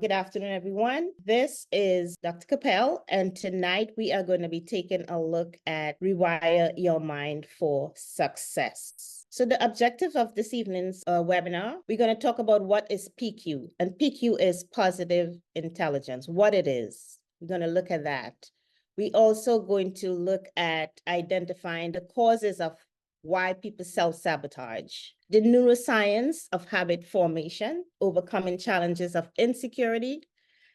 Good afternoon, everyone. This is Dr. Capel, and tonight we are going to be taking a look at Rewire Your Mind for Success. So the objective of this evening's webinar, we're going to talk about what is PQ, and PQ is positive intelligence, what it is. We're going to look at that. We're also going to look at identifying the causes of why people self-sabotage, the neuroscience of habit formation, overcoming challenges of insecurity.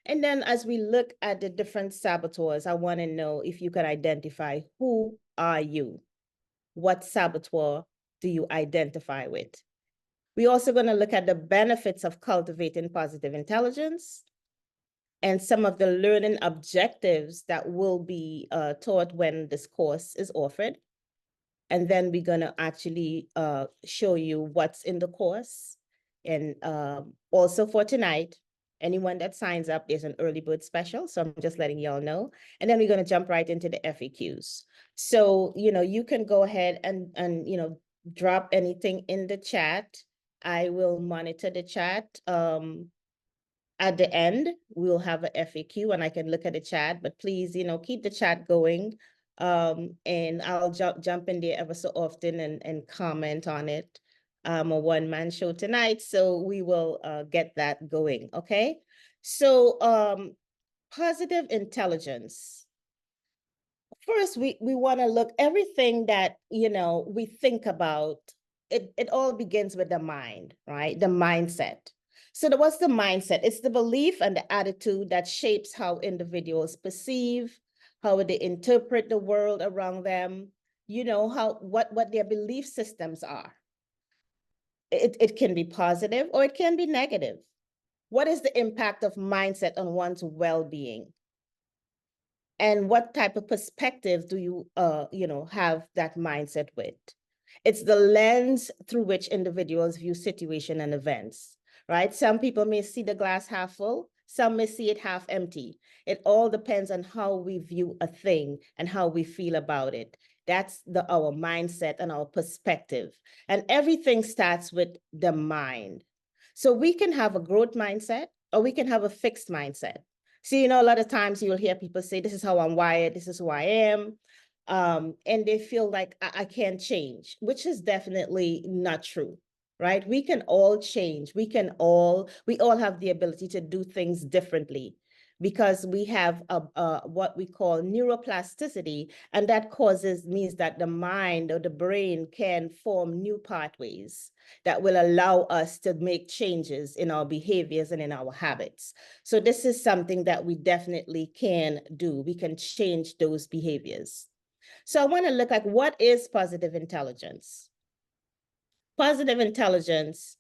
And then as we look at the different saboteurs, I want to know if you can identify who are you? What saboteur do you identify with? We're also going to look at the benefits of cultivating positive intelligence and some of the learning objectives that will be taught when this course is offered. And then we're going to actually show you what's in the course. And also for tonight, anyone that signs up, there's an early bird special. So I'm just letting y'all know. And then we're going to jump right into the FAQs. So, you can go ahead and drop anything in the chat. I will monitor the chat. At the end, we'll have a FAQ and I can look at the chat, but please, keep the chat going. And I'll jump in there ever so often and comment on it. A one-man show tonight, so we will get that going, okay? So positive intelligence. First, we want to look everything that, we think about, it all begins with the mind, right? The mindset. So what's the mindset? It's the belief and the attitude that shapes how individuals perceive, how they interpret the world around them, what their belief systems are. It can be positive or it can be negative. What is the impact of mindset on one's well-being? And what type of perspective do you, have that mindset with? It's the lens through which individuals view situation and events, right? Some people may see the glass half full, some may see it half empty. It all depends on how we view a thing and how we feel about it. That's our mindset and our perspective. And everything starts with the mind. So we can have a growth mindset or we can have a fixed mindset. So, a lot of times you'll hear people say, this is how I'm wired, this is who I am. And they feel like I can't change, which is definitely not true, right? We can all change. We all have the ability to do things differently because we have what we call neuroplasticity, and that means that the mind or the brain can form new pathways that will allow us to make changes in our behaviors and in our habits. So this is something that we definitely can do. We can change those behaviors. So I want to look at what is positive intelligence. Positive intelligence,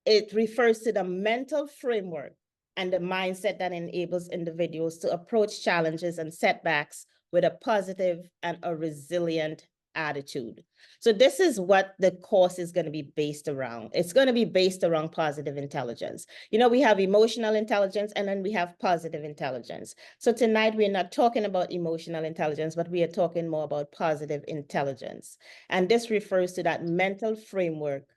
it refers to the mental framework and the mindset that enables individuals to approach challenges and setbacks with a positive and a resilient attitude. So this is what the course is going to be based around. It's going to be based around positive intelligence. We have emotional intelligence and then we have positive intelligence. So tonight we're not talking about emotional intelligence, but we are talking more about positive intelligence. And this refers to that mental framework,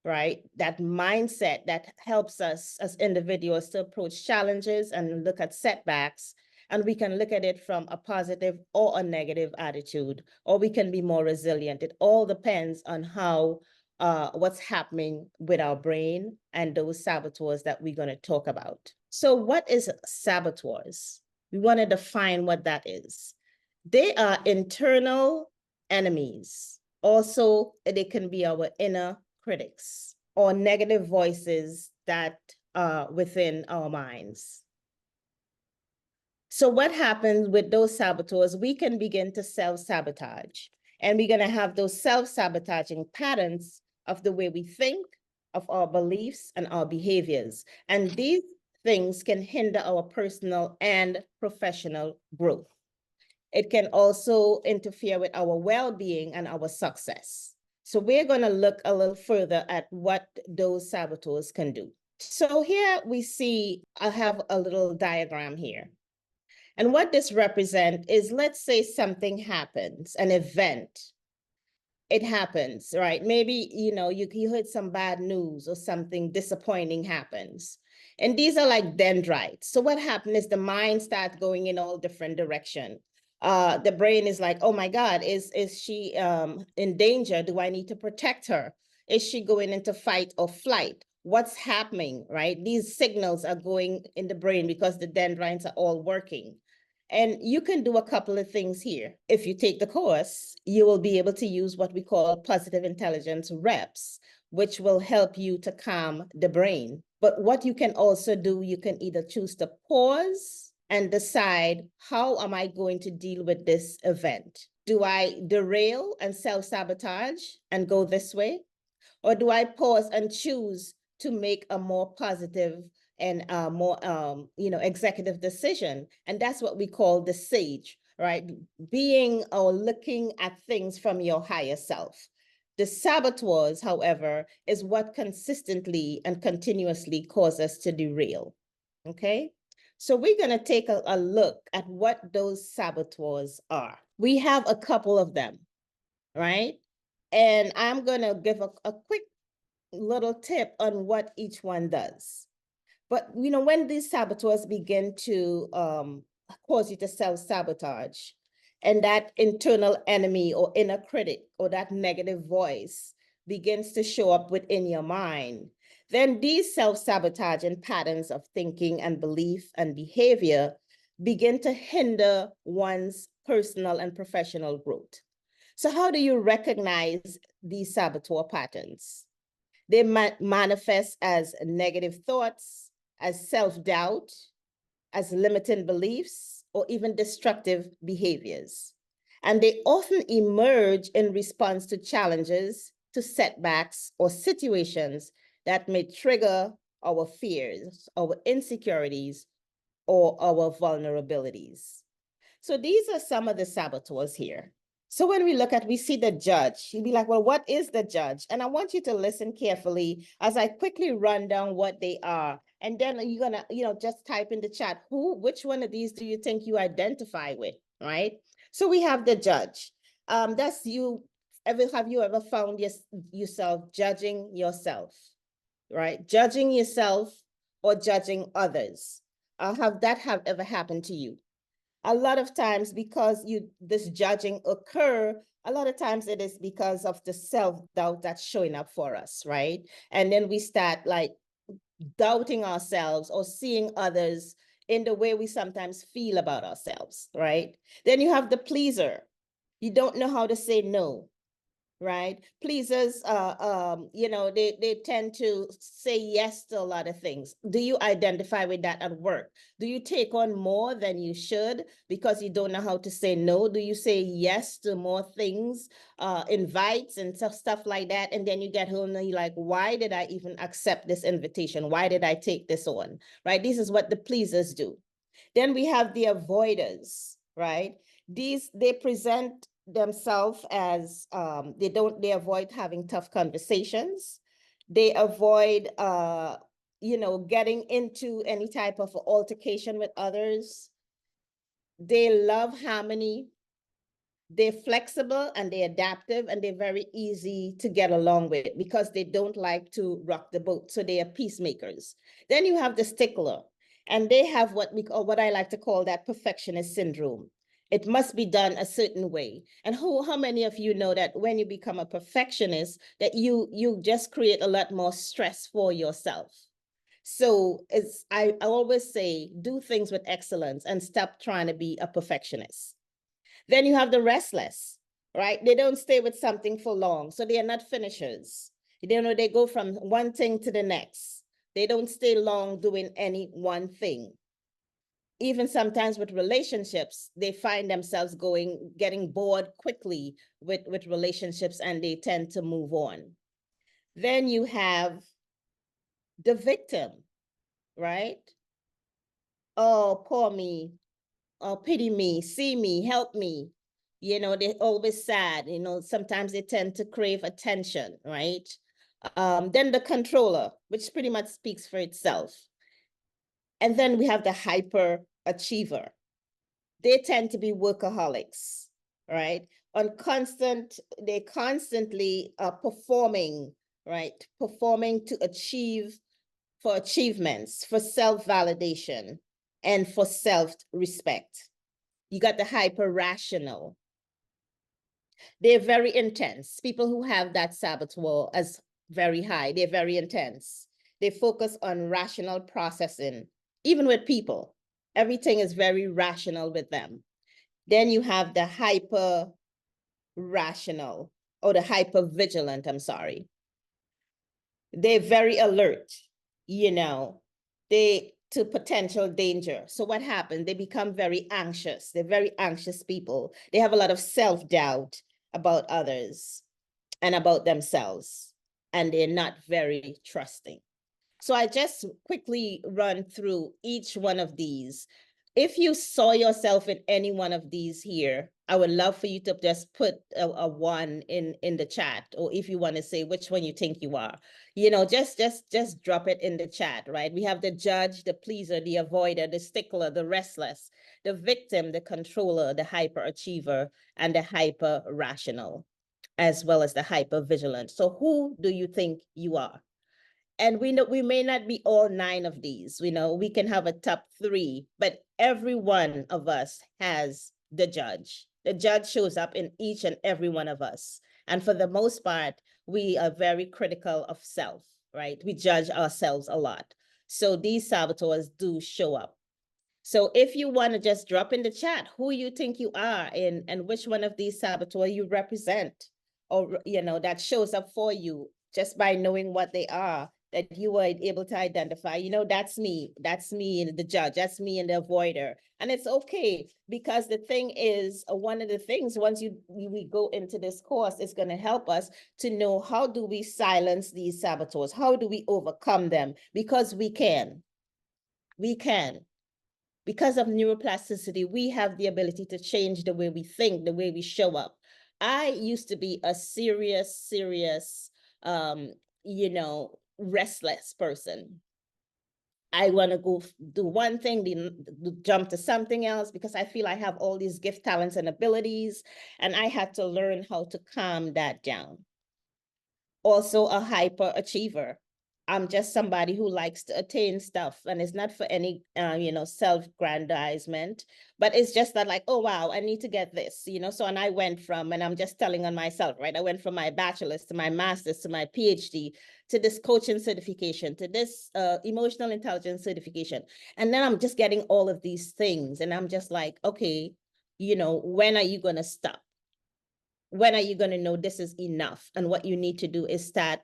right? That mindset that helps us as individuals to approach challenges and look at setbacks. And we can look at it from a positive or a negative attitude, or we can be more resilient. It all depends on how, what's happening with our brain and those saboteurs that we're going to talk about. So what is saboteurs? We want to define what that is. They are internal enemies. Also, they can be our inner critics or negative voices that are within our minds. So what happens with those saboteurs? We can begin to self-sabotage, and we're going to have those self-sabotaging patterns of the way we think, of our beliefs and our behaviors. And these things can hinder our personal and professional growth. It can also interfere with our well-being and our success. So we're going to look a little further at what those saboteurs can do. So here we see, I have a little diagram here. And what this represents is, let's say something happens, an event. It happens, right? Maybe, you heard some bad news or something disappointing happens. And these are like dendrites. So what happened is the mind starts going in all different directions. The brain is like, oh my God, is she in danger? Do I need to protect her? Is she going into fight or flight? What's happening, right? These signals are going in the brain because the dendrites are all working. And you can do a couple of things here. If you take the course, you will be able to use what we call positive intelligence reps, which will help you to calm the brain. But what you can also do, you can either choose to pause and decide, how am I going to deal with this event? Do I derail and self-sabotage and go this way? Or do I pause and choose to make a more positive and more executive decision? And that's what we call the sage, right? Being or looking at things from your higher self. The saboteurs, however, is what consistently and continuously cause us to derail. Okay? So we're going to take a look at what those saboteurs are. We have a couple of them, right? And I'm going to give a quick little tip on what each one does. But, when these saboteurs begin to cause you to self-sabotage, and that internal enemy or inner critic or that negative voice begins to show up within your mind, then these self-sabotaging patterns of thinking and belief and behavior begin to hinder one's personal and professional growth. So how do you recognize these saboteur patterns? They manifest as negative thoughts, as self-doubt, as limiting beliefs, or even destructive behaviors. And they often emerge in response to challenges, to setbacks, or situations that may trigger our fears, our insecurities, or our vulnerabilities. So these are some of the saboteurs here. So when we see the judge, you'll be like, well, what is the judge? And I want you to listen carefully as I quickly run down what they are. And then you're gonna, just type in the chat, which one of these do you think you identify with, right? So we have the judge. That's you. Have you ever found yourself judging yourself, right? Judging yourself or judging others. Have ever happened to you? A lot of times, because this judging occur, a lot of times it is because of the self-doubt that's showing up for us, right? And then we start like doubting ourselves or seeing others in the way we sometimes feel about ourselves, right? Then you have the pleaser. You don't know how to say no, right? Pleasers, they tend to say yes to a lot of things. Do you identify with that at work? Do you take on more than you should because you don't know how to say no? Do you say yes to more things, invites and stuff like that? And then you get home and you're like, why did I even accept this invitation? Why did I take this on, right? This is what the pleasers do. Then we have the avoiders, right? They present themselves as they avoid having tough conversations. They avoid getting into any type of altercation with others. They love harmony. They're flexible and they're adaptive and they're very easy to get along with because they don't like to rock the boat. So they are peacemakers. Then you have the stickler, and they have what I like to call that perfectionist syndrome. It must be done a certain way. And how many of you know that when you become a perfectionist, that you just create a lot more stress for yourself? So I always say, do things with excellence and stop trying to be a perfectionist. Then you have the restless, right? They don't stay with something for long. So they are not finishers. They go from one thing to the next. They don't stay long doing any one thing. Even sometimes with relationships, they find themselves getting bored quickly with relationships and they tend to move on. Then you have the victim, right? Oh, poor me. Oh, pity me, see me, help me. They're always sad. Sometimes they tend to crave attention, right? Then the controller, which pretty much speaks for itself. And then we have the hyper achiever. They tend to be workaholics, right? They constantly performing, right? Performing to achieve for achievements, for self-validation, and for self-respect. You got the hyper-rational. They're very intense. People who have that saboteur as very high, they're very intense. They focus on rational processing, even with people. Everything is very rational with them. Then you have the hyper rational or the hyper vigilant, I'm sorry. They're very alert, you know, they to potential danger. So what happens? They become very anxious. They're very anxious people. They have a lot of self-doubt about others and about themselves, and they're not very trusting. So I just quickly run through each one of these. If you saw yourself in any one of these here, I would love for you to just put a one in the chat, or if you want to say which one you think you are, you know, just drop it in the chat, right? We have the judge, the pleaser, the avoider, the stickler, the restless, the victim, the controller, the hyperachiever, and the hyper rational, as well as the hyper vigilant. So who do you think you are? And we know we may not be all 9 of these. We know we can have a top 3, but every one of us has the judge. The judge shows up in each and every one of us. And for the most part, we are very critical of self, right? We judge ourselves a lot. So these saboteurs do show up. So if you want to just drop in the chat who you think you are and which one of these saboteurs you represent, or, you know, that shows up for you just by knowing what they are, that you were able to identify, you know, that's me and the judge, that's me and the avoider. And it's okay, because the thing is, one of the things, once we go into this course, it's going to help us to know, how do we silence these saboteurs? How do we overcome them? Because we can. Because of neuroplasticity, we have the ability to change the way we think, the way we show up. I used to be a serious, you know, restless person. I want to go do one thing, then jump to something else, because I feel I have all these gift, talents, and abilities, and I had to learn how to calm that down. Also a hyperachiever. I'm just somebody who likes to attain stuff, and it's not for any, you know, self-grandizement, but it's just that, like, oh, wow, I need to get this, you know? So, and I went from, and I'm just telling on myself, right? I went from my bachelor's to my master's to my PhD to this coaching certification, to this emotional intelligence certification. And then I'm just getting all of these things. And I'm just like, okay, you know, when are you going to stop? When are you going to know this is enough? And what you need to do is start,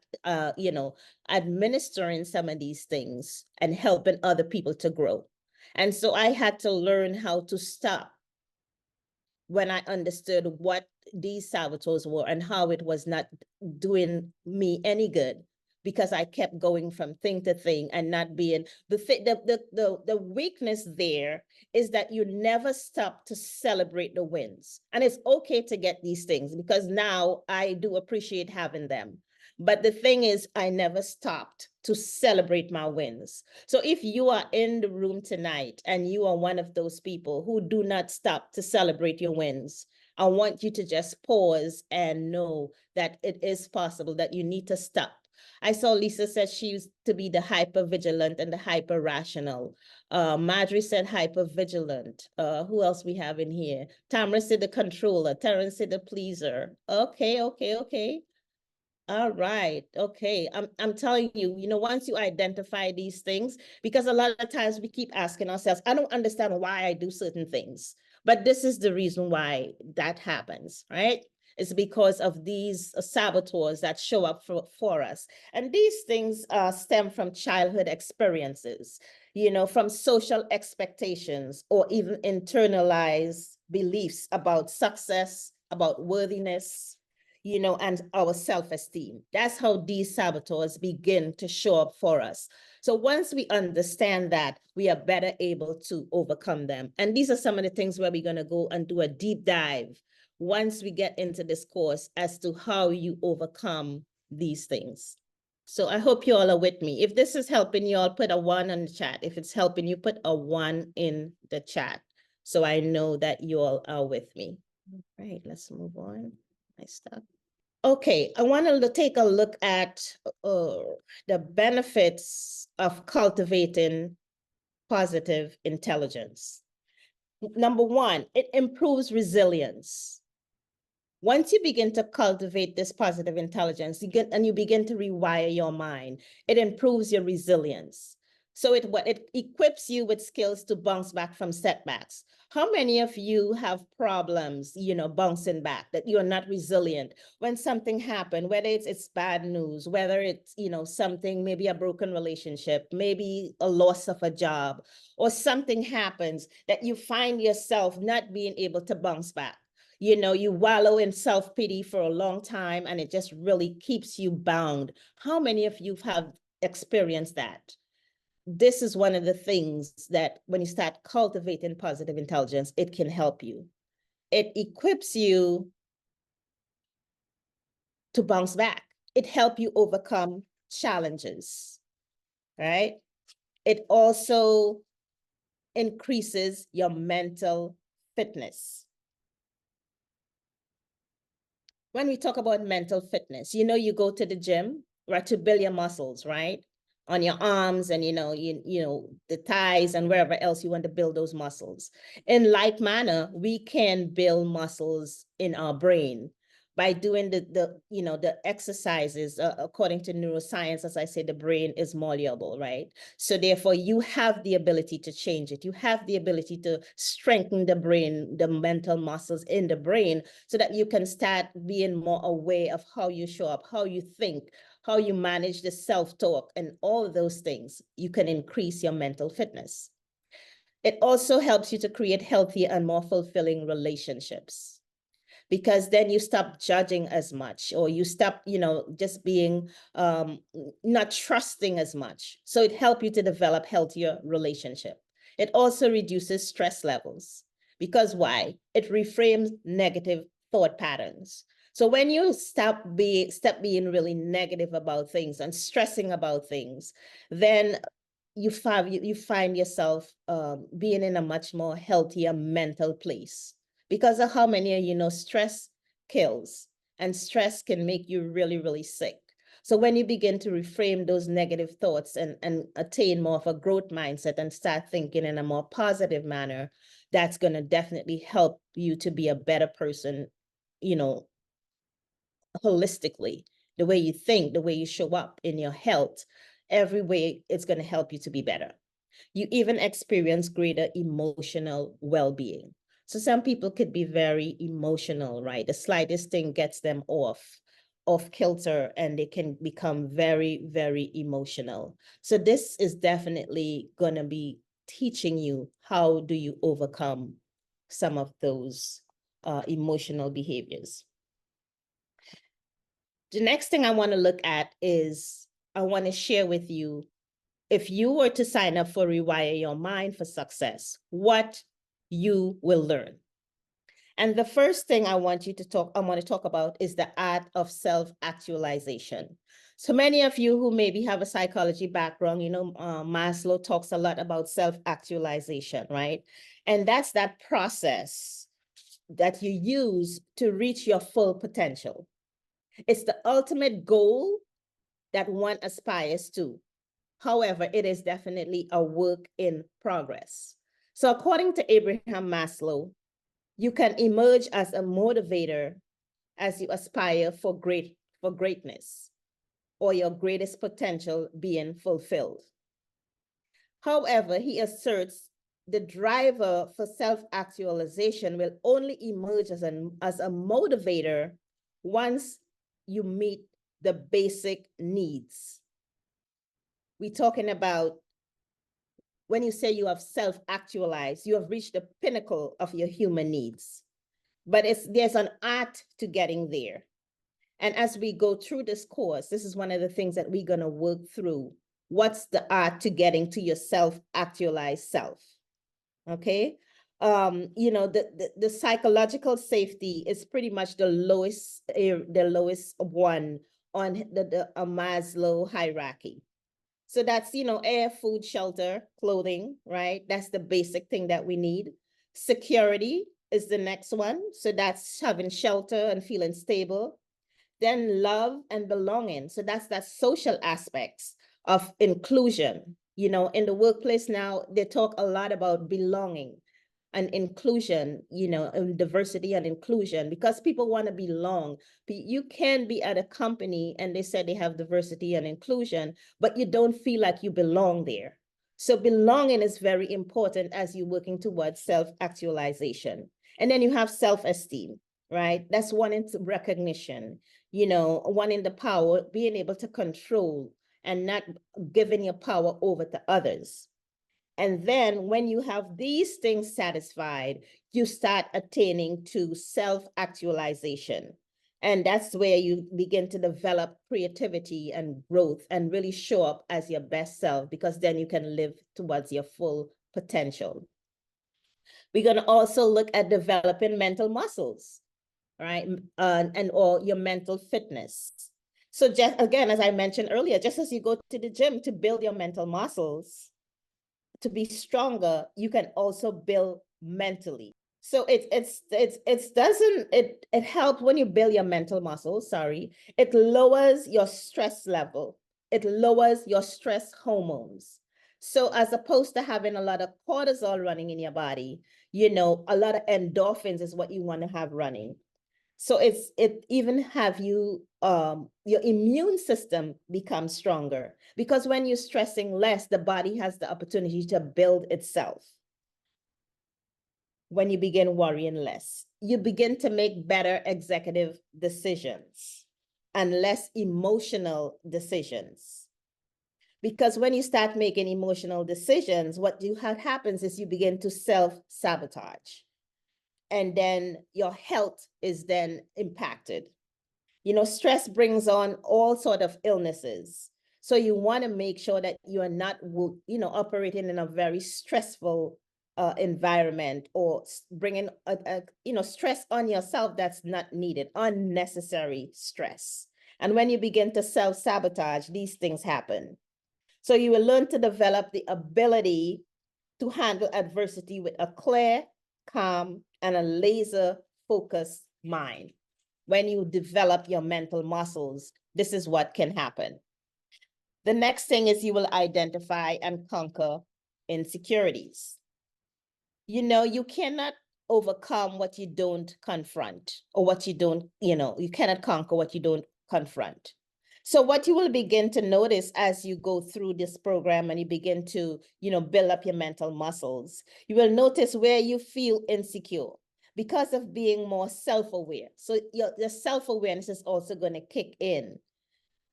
you know, administering some of these things and helping other people to grow. And so I had to learn how to stop when I understood what these saboteurs were and how it was not doing me any good, because I kept going from thing to thing and not being the weakness there is that you never stop to celebrate the wins. And it's okay to get these things, because now I do appreciate having them. But the thing is, I never stopped to celebrate my wins. So if you are in the room tonight and you are one of those people who do not stop to celebrate your wins, I want you to just pause and know that it is possible, that you need to stop. I saw Lisa said she used to be the hyper vigilant and the hyper rational. Marjorie said hyper vigilant. Who else we have in here? Tamara said the controller. Terrence said the pleaser. Okay. All right. Okay. I'm telling you, you know, once you identify these things, because a lot of times we keep asking ourselves, I don't understand why I do certain things, but this is the reason why that happens, right? It's because of these saboteurs that show up for us. And these things stem from childhood experiences, you know, from social expectations, or even internalized beliefs about success, about worthiness, you know, and our self-esteem. That's how these saboteurs begin to show up for us. So once we understand that, we are better able to overcome them. And these are some of the things where we're going to go and do a deep dive once we get into this course as to how you overcome these things. So I hope you all are with me. If this is helping you all, put a 1 on the chat. If it's helping you, put a 1 in the chat, so I know that you all are with me. All right, let's move on. I stuck. Okay, I want to take a look at the benefits of cultivating positive intelligence. Number one, it improves resilience. Once you begin to cultivate this positive intelligence, you begin to rewire your mind, it improves your resilience. So it equips you with skills to bounce back from setbacks. How many of you have problems, bouncing back, that you're not resilient when something happened, whether it's bad news, whether it's, something, maybe a broken relationship, maybe a loss of a job, or something happens that you find yourself not being able to bounce back. You wallow in self-pity for a long time and it just really keeps you bound. How many of you have experienced that? This is one of the things that when you start cultivating positive intelligence, it can help you. It equips you to bounce back. It helps you overcome challenges, right? It also increases your mental fitness. When we talk about mental fitness, you go to the gym, right, to build your muscles, right? On your arms and the thighs and wherever else you want to build those muscles. In like manner, we can build muscles in our brain by doing the exercises. According to neuroscience, as I say, the brain is malleable, right? So therefore you have the ability to change it. You have the ability to strengthen the brain, the mental muscles in the brain, so that you can start being more aware of how you show up, how you think, how you manage the self-talk, and all of those things. You can increase your mental fitness. It also helps you to create healthier and more fulfilling relationships, because then you stop judging as much, or you stop, just being not trusting as much. So it helps you to develop healthier relationship. It also reduces stress levels, because why? It reframes negative thought patterns. So when you stop being really negative about things and stressing about things, then you find yourself being in a much more healthier mental place. Because of how many of you know, stress kills, and stress can make you really, really sick. So when you begin to reframe those negative thoughts and attain more of a growth mindset and start thinking in a more positive manner, that's going to definitely help you to be a better person, you know, holistically. The way you think, the way you show up in your health, every way it's going to help you to be better. You even experience greater emotional well-being. So some people could be very emotional, right? The slightest thing gets them off kilter, and they can become very, very emotional. So this is definitely going to be teaching you how do you overcome some of those emotional behaviors. The next thing I want to look at is I want to share with you, if you were to sign up for Rewire Your Mind for Success, what you will learn. And the first thing I want to talk about is the art of self-actualization. So many of you who maybe have a psychology background, Maslow talks a lot about self-actualization, right? And that's that process that you use to reach your full potential. It's the ultimate goal that one aspires to. However, it is definitely a work in progress. So according to Abraham Maslow, you can emerge as a motivator as you aspire for greatness, or your greatest potential being fulfilled. However, he asserts the driver for self-actualization will only emerge as a motivator once you meet the basic needs. We're talking about when you say you have self-actualized, you have reached the pinnacle of your human needs. But there's an art to getting there. And as we go through this course, this is one of the things that we're going to work through. What's the art to getting to your self-actualized self? Okay. The psychological safety is pretty much the lowest one on the Maslow hierarchy. So that's, air, food, shelter, clothing, right? That's the basic thing that we need. Security is the next one. So that's having shelter and feeling stable. Then love and belonging. So that's that social aspects of inclusion. You know, in the workplace now, they talk a lot about belonging and inclusion, you know, and diversity and inclusion, because people want to belong. You can be at a company and they said they have diversity and inclusion, but you don't feel like you belong there. So belonging is very important as you're working towards self-actualization. And then you have self-esteem, right? That's one in recognition, you know, one in the power, being able to control and not giving your power over to others. And then when you have these things satisfied, you start attaining to self-actualization. And that's where you begin to develop creativity and growth and really show up as your best self, because then you can live towards your full potential. We're going to also look at developing mental muscles, right? And or your mental fitness. So just again, as I mentioned earlier, just as you go to the gym to build your mental muscles, to be stronger, you can also build mentally. So it helps when you build your mental muscles, sorry. It lowers your stress level. It lowers your stress hormones. So as opposed to having a lot of cortisol running in your body, you know, a lot of endorphins is what you want to have running. So it even have you your immune system becomes stronger, because when you're stressing less, the body has the opportunity to build itself. When you begin worrying less, you begin to make better executive decisions and less emotional decisions. Because when you start making emotional decisions, what happens is you begin to self-sabotage. And then your health is then impacted. You know, stress brings on all sort of illnesses. So you want to make sure that you are not, you know, operating in a very stressful environment, or bringing you know, stress on yourself that's not needed, unnecessary stress. And when you begin to self-sabotage, these things happen. So you will learn to develop the ability to handle adversity with a clear, calm, and a laser focused mind. When you develop your mental muscles, this is what can happen. The next thing is you will identify and conquer insecurities. You know, you cannot overcome what you don't confront, or what you don't, you know, you cannot conquer what you don't confront. So what you will begin to notice as you go through this program and you begin to, you know, build up your mental muscles, you will notice where you feel insecure because of being more self-aware. So your self-awareness is also going to kick in.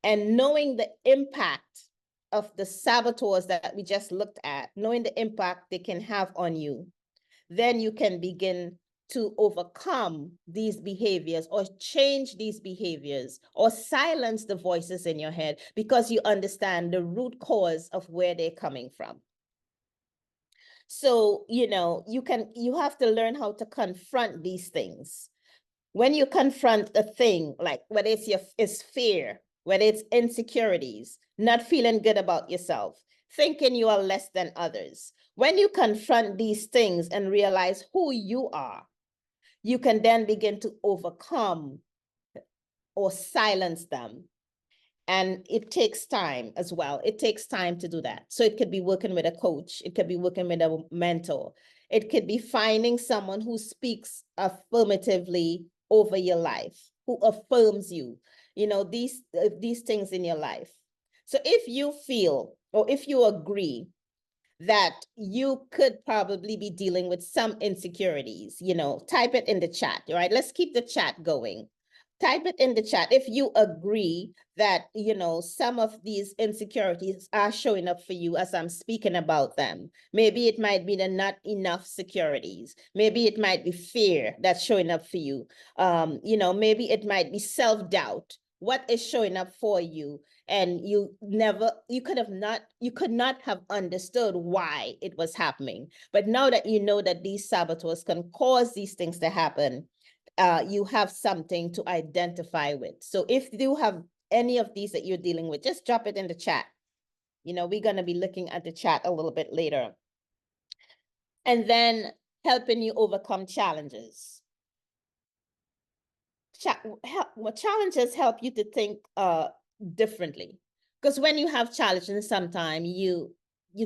And knowing the impact of the saboteurs that we just looked at, knowing the impact they can have on you, then you can begin to overcome these behaviors, or change these behaviors, or silence the voices in your head, because you understand the root cause of where they're coming from. So, you know, you have to learn how to confront these things. When you confront a thing, like whether it's fear, whether it's insecurities, not feeling good about yourself, thinking you are less than others, when you confront these things and realize who you are, you can then begin to overcome or silence them. And it takes time as well. It takes time to do that. So it could be working with a coach. It could be working with a mentor. It could be finding someone who speaks affirmatively over your life, who affirms you, you know, these things in your life. So if you feel, or if you agree that you could probably be dealing with some insecurities, you know, type it in the chat, right? Let's keep the chat going. Type it in the chat if you agree that, you know, some of these insecurities are showing up for you as I'm speaking about them. Maybe it might be the not enough securities. Maybe it might be fear that's showing up for you. You know, maybe it might be self-doubt. What is showing up for you? And you could not have understood why it was happening. But now that you know that these saboteurs can cause these things to happen, you have something to identify with. So if you have any of these that you're dealing with, just drop it in the chat. You know, we're going to be looking at the chat a little bit later. And then helping you overcome challenges. challenges help you to think differently. Because when you have challenges, sometimes you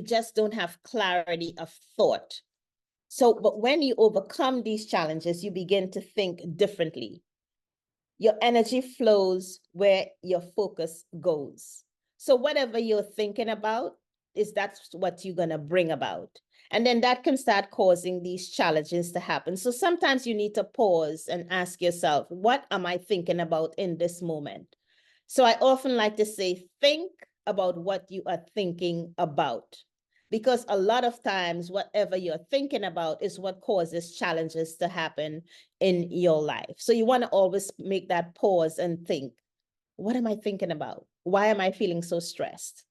just don't have clarity of thought. So, but when you overcome these challenges, you begin to think differently. Your energy flows where your focus goes. So whatever you're thinking about that's what you're going to bring about. And then that can start causing these challenges to happen. So sometimes you need to pause and ask yourself, what am I thinking about in this moment? So I often like to say, think about what you are thinking about. Because a lot of times, whatever you're thinking about is what causes challenges to happen in your life. So you want to always make that pause and think, what am I thinking about? Why am I feeling so stressed?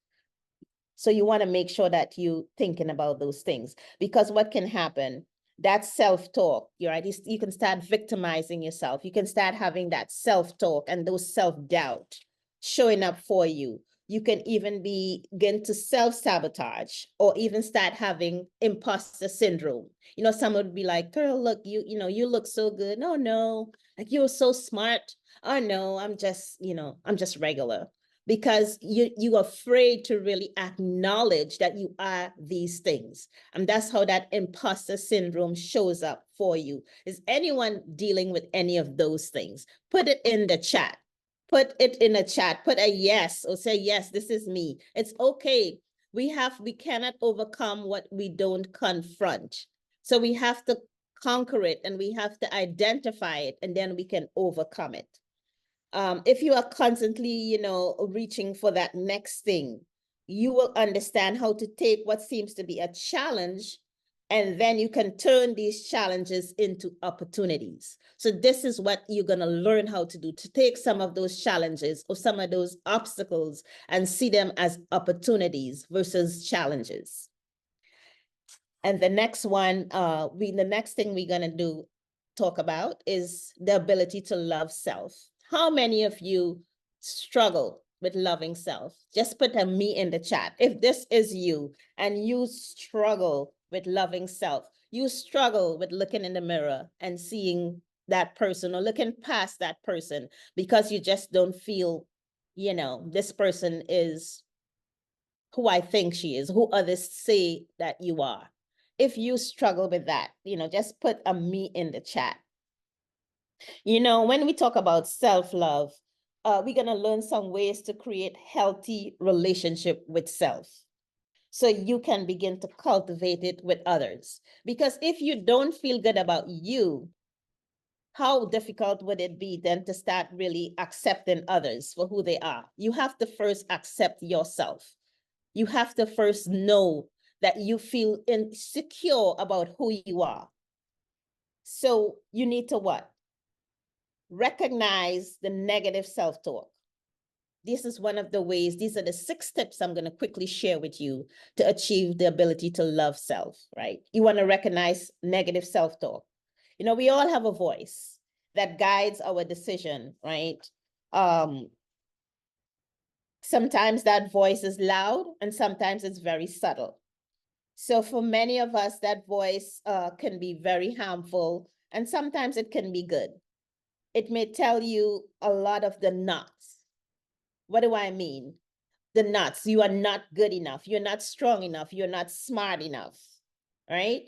So you want to make sure that you thinking about those things, because what can happen, that self-talk, you're right, you can start victimizing yourself. You can start having that self-talk and those self-doubt showing up for you. You can even begin to self-sabotage or even start having imposter syndrome. Someone would be like, girl, look, you look so good. No, like you're so smart. Oh no, I'm just regular, because you're afraid to really acknowledge that you are these things. And that's how that imposter syndrome shows up for you. Is anyone dealing with any of those things? Put it in the chat. Put it in a chat. Put a yes, or say, yes, this is me. It's okay. We cannot overcome what we don't confront. So we have to conquer it, and we have to identify it, and then we can overcome it. If you are constantly, reaching for that next thing, you will understand how to take what seems to be a challenge, and then you can turn these challenges into opportunities. So this is what you're going to learn how to do, to take some of those challenges or some of those obstacles and see them as opportunities versus challenges. And the next thing we're going to talk about is the ability to love self. How many of you struggle with loving self? Just put a me in the chat. If this is you and you struggle with loving self, you struggle with looking in the mirror and seeing that person or looking past that person because you just don't feel, this person is who I think she is, who others say that you are. If you struggle with that, just put a me in the chat. When we talk about self-love, we're going to learn some ways to create healthy relationship with self, so you can begin to cultivate it with others. Because if you don't feel good about you, how difficult would it be then to start really accepting others for who they are? You have to first accept yourself. You have to first know that you feel insecure about who you are. So you need to what? Recognize the negative self-talk. This is one of the ways, these are the 6 tips I'm going to quickly share with you to achieve the ability to love self, right? You want to recognize negative self-talk. We all have a voice that guides our decision, right? Sometimes that voice is loud and sometimes it's very subtle. So for many of us, that voice can be very harmful, and sometimes it can be good. It may tell you a lot of the nots. What do I mean? The nots. You are not good enough. You're not strong enough. You're not smart enough, right?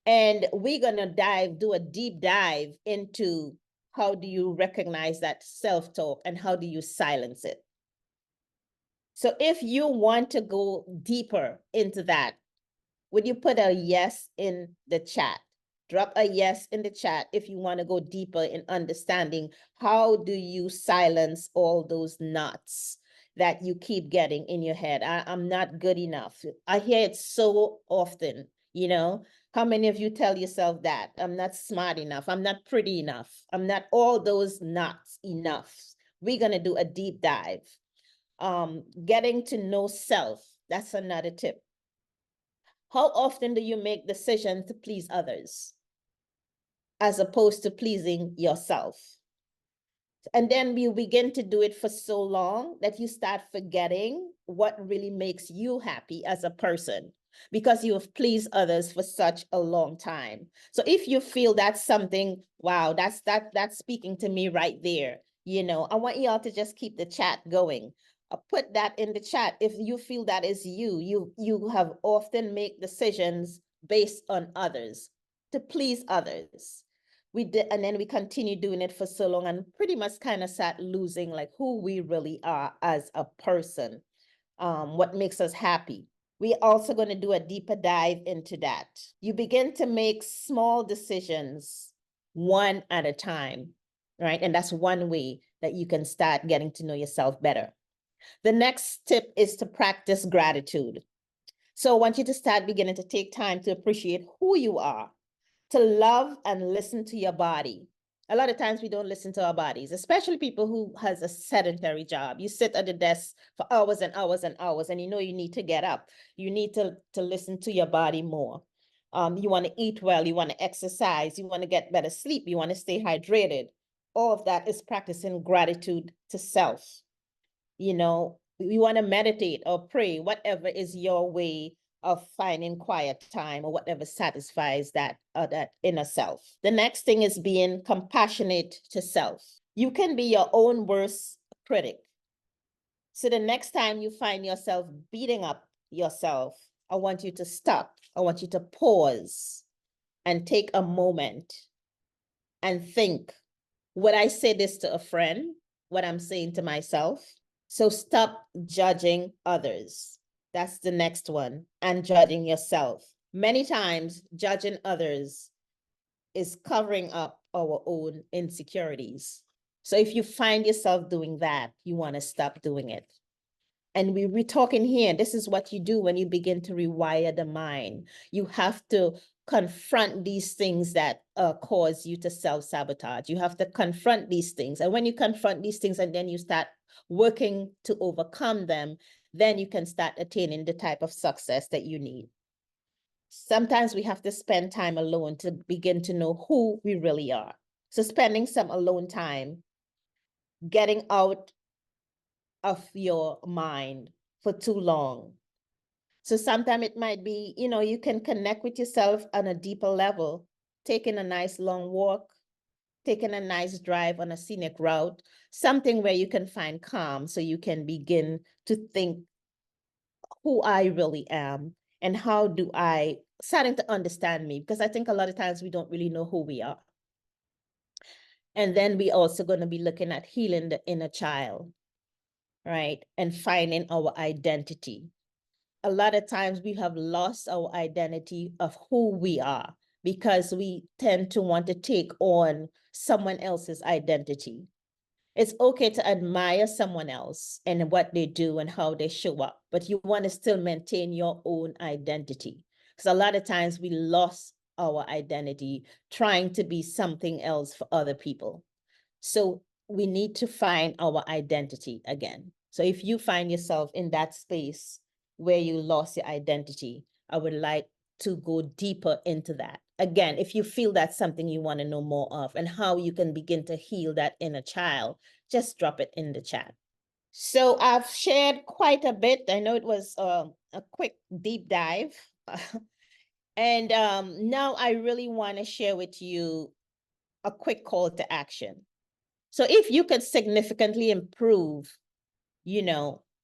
And we're going to do a deep dive into how do you recognize that self-talk and how do you silence it. So if you want to go deeper into that, would you put a yes in the chat? Drop a yes in the chat if you want to go deeper in understanding how do you silence all those knots that you keep getting in your head. I'm not good enough. I hear it so often, How many of you tell yourself that? I'm not smart enough. I'm not pretty enough. I'm not all those knots enough. We're going to do a deep dive. Getting to know self. That's another tip. How often do you make decisions to please others as opposed to pleasing yourself? And then you begin to do it for so long that you start forgetting what really makes you happy as a person. because you have pleased others for such a long time. So if you feel that's something, wow, that's speaking to me right there. I want y'all to just keep the chat going. Put that in the chat if you feel that is you have often make decisions based on others to please others. We did, and then we continue doing it for so long and pretty much kind of start losing like who we really are as a person, what makes us happy. We're also going to do a deeper dive into that. You begin to make small decisions one at a time, right? And that's one way that you can start getting to know yourself better. The next tip is to practice gratitude. So I want you to start beginning to take time to appreciate who you are, to love and listen to your body. A lot of times we don't listen to our bodies, especially people who has a sedentary job. You sit at the desk for hours and hours and hours, and you need to get up. You need to listen to your body more. You want to eat well, you want to exercise, you want to get better sleep, you want to stay hydrated. All of that is practicing gratitude to self. We want to meditate or pray, whatever is your way of finding quiet time or whatever satisfies that inner self. The next thing is being compassionate to self. You can be your own worst critic. So the next time you find yourself beating up yourself, I want you to stop. I want you to pause and take a moment and think, would I say this to a friend? What I'm saying to myself? So stop judging others. That's the next one. And judging yourself. Many times, judging others is covering up our own insecurities. So if you find yourself doing that, you want to stop doing it. And we're talking here, this is what you do when you begin to rewire the mind. You have to confront these things that cause you to self-sabotage. You have to confront these things. And when you confront these things and then you start working to overcome them, then you can start attaining the type of success that you need. Sometimes we have to spend time alone to begin to know who we really are. So spending some alone time, getting out of your mind for too long. So sometimes it might be, you can connect with yourself on a deeper level, taking a nice long walk, taking a nice drive on a scenic route, something where you can find calm so you can begin to think who I really am and how do I, starting to understand me, because I think a lot of times we don't really know who we are. And then we also going to be looking at healing the inner child, right? And finding our identity. A lot of times we have lost our identity of who we are because we tend to want to take on someone else's identity. It's okay to admire someone else and what they do and how they show up, but you want to still maintain your own identity. Because a lot of times we lost our identity trying to be something else for other people. So we need to find our identity again. So if you find yourself in that space where you lost your identity, I would like to go deeper into that. Again, if you feel that's something you want to know more of and how you can begin to heal that inner child, just drop it in the chat. So I've shared quite a bit. I know it was a quick deep dive. And now I really want to share with you a quick call to action. So if you could significantly improve,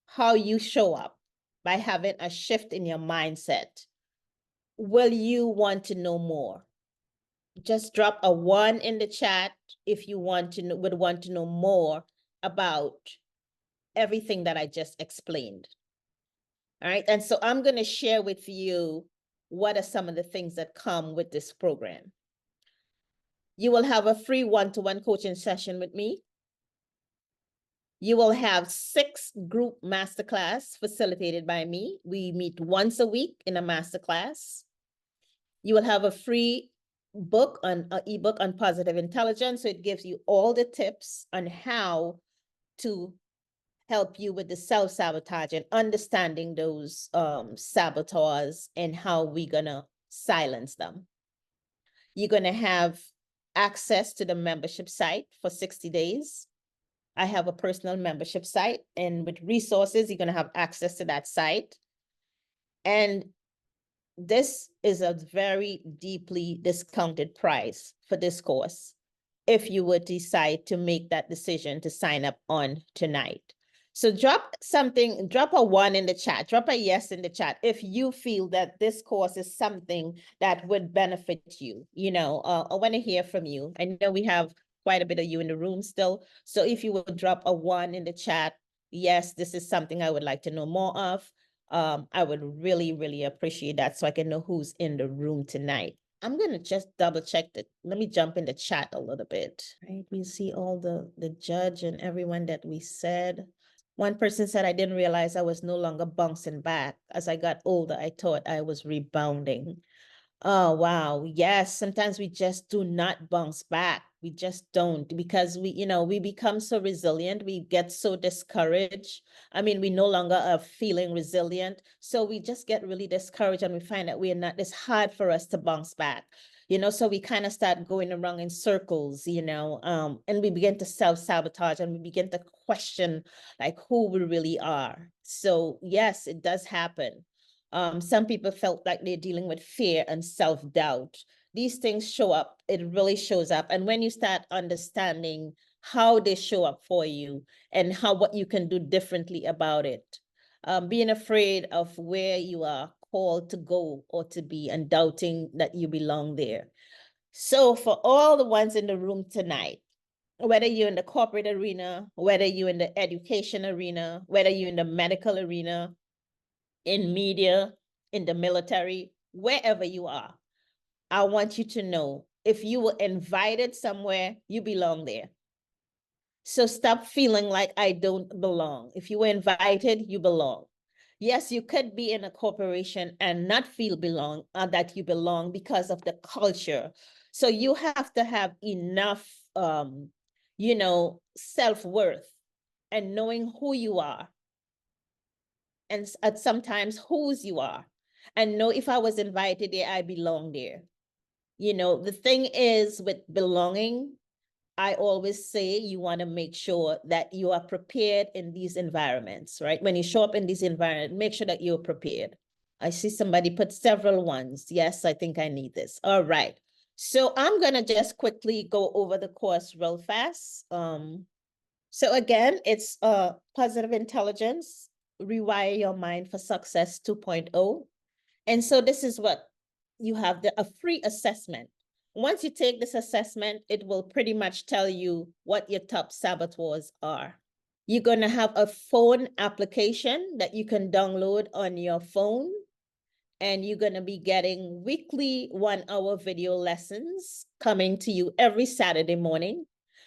how you show up by having a shift in your mindset, will you want to know more? Just drop a 1 in the chat if you would want to know more about everything that I just explained. All right. And so I'm going to share with you what are some of the things that come with this program. You will have a free one-to-one coaching session with me. You will have 6 group masterclass facilitated by me. We meet once a week in a masterclass. You will have a free book on an ebook on positive intelligence. So it gives you all the tips on how to help you with the self-sabotage and understanding those saboteurs and how we're gonna silence them. You're gonna have access to the membership site for 60 days. I have a personal membership site, and with resources, you're going to have access to that site. And this is a very deeply discounted price for this course if you would decide to make that decision to sign up on tonight. So drop something, drop a 1 in the chat, drop a yes in the chat if you feel that this course is something that would benefit you. I want to hear from you. I know we have quite a bit of you in the room still. So if you would drop a 1 in the chat, yes, this is something I would like to know more of. I would really, really appreciate that so I can know who's in the room tonight. I'm gonna just double check that. Let me jump in the chat a little bit. Right, we see all the judge and everyone that we said. One person said, I didn't realize I was no longer bouncing back. As I got older, I thought I was rebounding. Oh, wow. Yes, sometimes we just do not bounce back. We just don't because we become so resilient. We get so discouraged. I mean, we no longer are feeling resilient. So we just get really discouraged and we find that it's hard for us to bounce back. So we kind of start going around in circles, and we begin to self-sabotage and we begin to question like who we really are. So yes, it does happen. Some people felt like they're dealing with fear and self-doubt. These things show up, it really shows up. And when you start understanding how they show up for you and what you can do differently about it, being afraid of where you are called to go or to be and doubting that you belong there. So for all the ones in the room tonight, whether you're in the corporate arena, whether you're in the education arena, whether you're in the medical arena, in media, in the military, wherever you are, I want you to know if you were invited somewhere, you belong there. So stop feeling like I don't belong. If you were invited, you belong. Yes, you could be in a corporation and not feel that you belong because of the culture. So you have to have enough, self-worth and knowing who you are and at sometimes whose you are and know if I was invited there, I belong there. The thing is with belonging, I always say you want to make sure that you are prepared in these environments, right? When you show up in these environments, make sure that you're prepared. I see somebody put several ones. Yes, I think I need this. All right. So I'm going to just quickly go over the course real fast. So again, it's positive intelligence, rewire your mind for success 2.0. And so this is what you have, a free assessment. Once you take this assessment, it will pretty much tell you what your top saboteurs are. You're going to have a phone application that you can download on your phone, and you're going to be getting weekly 1-hour video lessons coming to you every Saturday morning.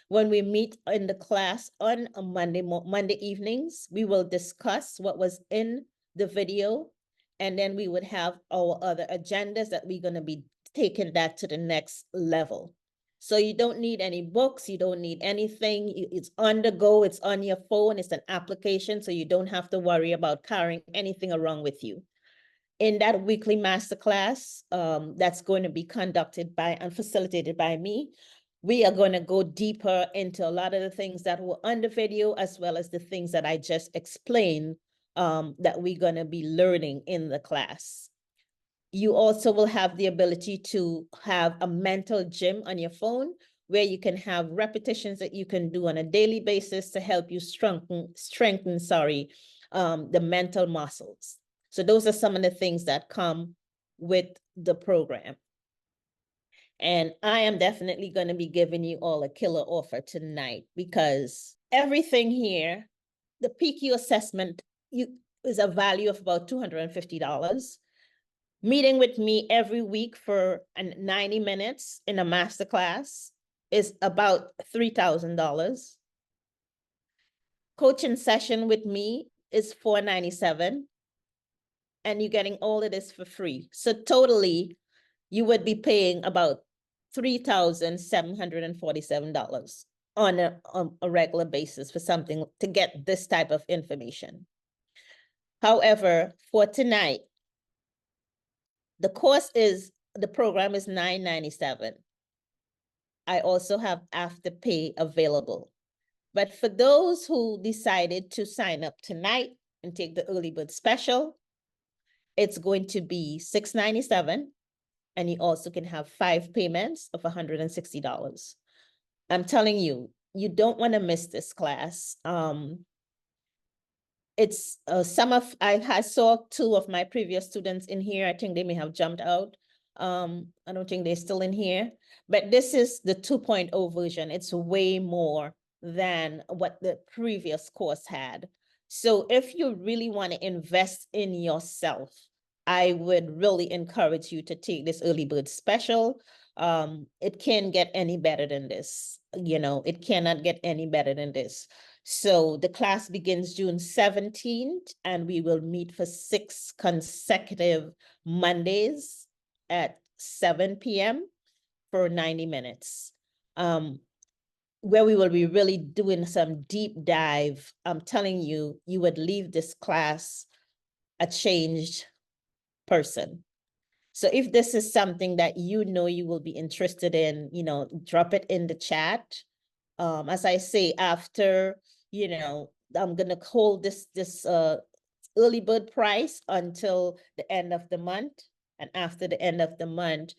When we meet in the class on a Monday evenings, we will discuss what was in the video, and then we would have our other agendas that we're going to be taking that to the next level. So you don't need any books, you don't need anything. It's on the go, it's on your phone, it's an application, so you don't have to worry about carrying anything around with you. In that weekly masterclass that's going to be conducted by and facilitated by me, we are going to go deeper into a lot of the things that were on the video, as well as the things that I just explained that we're going to be learning in the class. You also will have the ability to have a mental gym on your phone where you can have repetitions that you can do on a daily basis to help you strengthen the mental muscles. So those are some of the things that come with the program. And I am definitely going to be giving you all a killer offer tonight because everything here, the PQ assessment is a value of about $250. Meeting with me every week for 90 minutes in a masterclass is about $3,000. Coaching session with me is $497. And you're getting all of this for free. So totally, you would be paying about $3,747 on a regular basis for something to get this type of information. However, for tonight, the program is $997. I also have Afterpay available. But for those who decided to sign up tonight and take the early bird special, it's going to be $697, and you also can have 5 payments of $160. I'm telling you, you don't want to miss this class. It's I saw 2 of my previous students in here. I think they may have jumped out. I don't think they're still in here, but this is the 2.0 version. It's way more than what the previous course had. So if you really want to invest in yourself, I would really encourage you to take this early bird special. It can't get any better than this. It cannot get any better than this. So the class begins June 17th, and we will meet for 6 consecutive Mondays at 7 p.m. for 90 minutes, where we will be really doing some deep dive. I'm telling you, you would leave this class a changed person. So if this is something that you will be interested in, drop it in the chat. As I say, after, I'm gonna hold this early bird price until the end of the month. And after the end of the month,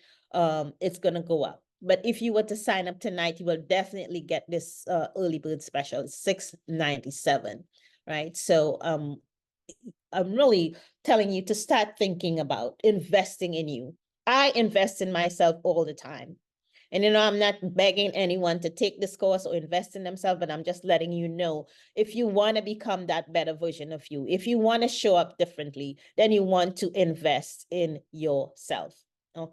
it's gonna go up. But if you were to sign up tonight, you will definitely get this early bird special, $697, right? So I'm really telling you to start thinking about investing in you. I invest in myself all the time. And, I'm not begging anyone to take this course or invest in themselves, but I'm just letting you know, if you want to become that better version of you, if you want to show up differently, then you want to invest in yourself.